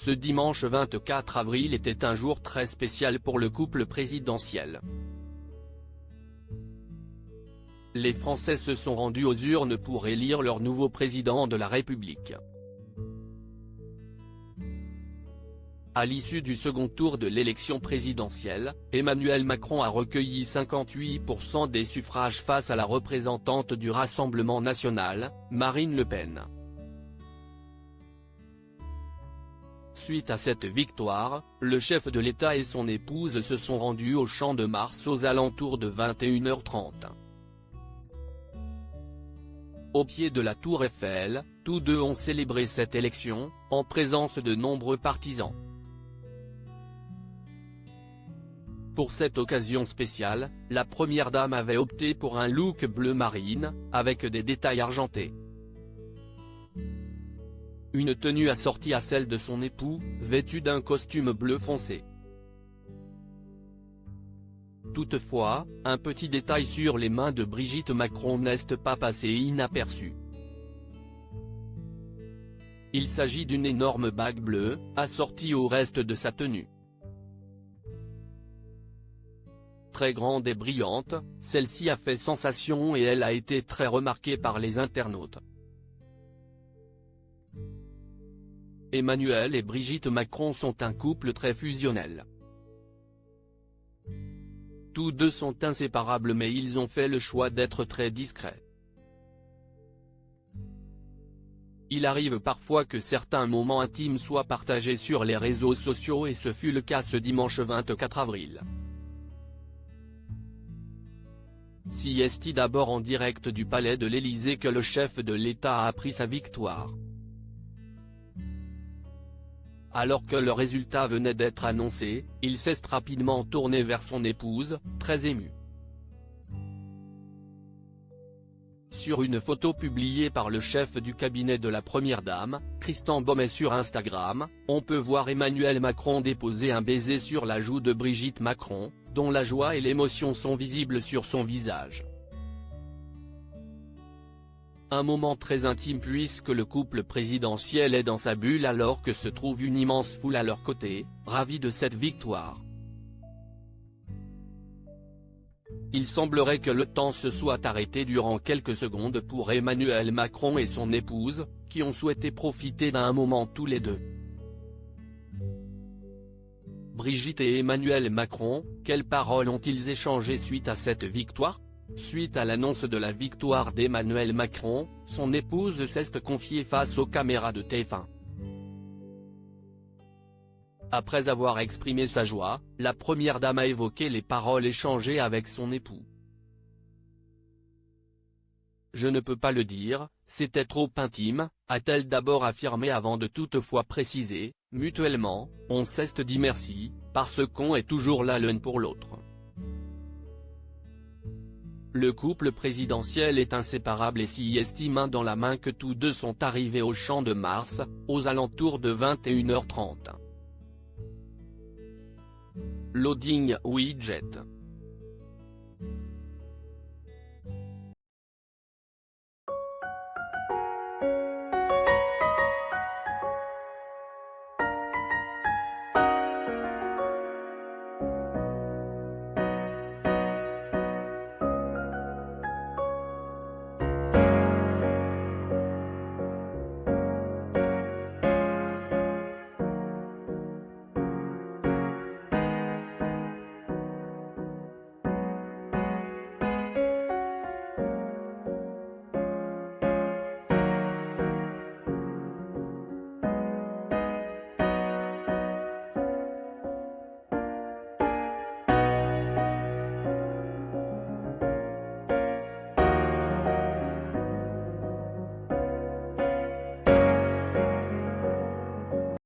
Ce dimanche 24 avril était un jour très spécial pour le couple présidentiel. Les Français se sont rendus aux urnes pour élire leur nouveau président de la République. À l'issue du second tour de l'élection présidentielle, Emmanuel Macron a recueilli 58% des suffrages face à la représentante du Rassemblement national, Marine Le Pen. Suite à cette victoire, le chef de l'État et son épouse se sont rendus au Champ de Mars aux alentours de 21h30. Au pied de la Tour Eiffel, tous deux ont célébré cette élection, en présence de nombreux partisans. Pour cette occasion spéciale, la première dame avait opté pour un look bleu marine, avec des détails argentés. Une tenue assortie à celle de son époux, vêtu d'un costume bleu foncé. Toutefois, un petit détail sur les mains de Brigitte Macron n'est pas passé inaperçu. Il s'agit d'une énorme bague bleue, assortie au reste de sa tenue. Très grande et brillante, celle-ci a fait sensation et elle a été très remarquée par les internautes. Emmanuel et Brigitte Macron sont un couple très fusionnel. Tous deux sont inséparables mais ils ont fait le choix d'être très discrets. Il arrive parfois que certains moments intimes soient partagés sur les réseaux sociaux et ce fut le cas ce dimanche 24 avril. C'est d'abord en direct du palais de l'Élysée que le chef de l'État a appris sa victoire. Alors que le résultat venait d'être annoncé, il s'est rapidement tourné vers son épouse, très ému. Sur une photo publiée par le chef du cabinet de la première dame, Christian Baumet sur Instagram, on peut voir Emmanuel Macron déposer un baiser sur la joue de Brigitte Macron, dont la joie et l'émotion sont visibles sur son visage. Un moment très intime puisque le couple présidentiel est dans sa bulle alors que se trouve une immense foule à leur côté, ravis de cette victoire. Il semblerait que le temps se soit arrêté durant quelques secondes pour Emmanuel Macron et son épouse, qui ont souhaité profiter d'un moment tous les deux. Brigitte et Emmanuel Macron, quelles paroles ont-ils échangées suite à cette victoire ? Suite à l'annonce de la victoire d'Emmanuel Macron, son épouse s'est confiée face aux caméras de TF1. Après avoir exprimé sa joie, la première dame a évoqué les paroles échangées avec son époux. « Je ne peux pas le dire, c'était trop intime », a-t-elle d'abord affirmé avant de toutefois préciser, « Mutuellement, on s'est dit merci, parce qu'on est toujours là l'un pour l'autre ». Le couple présidentiel est inséparable et s'y estime main dans la main que tous deux sont arrivés au Champ de Mars, aux alentours de 21h30. Loading widget.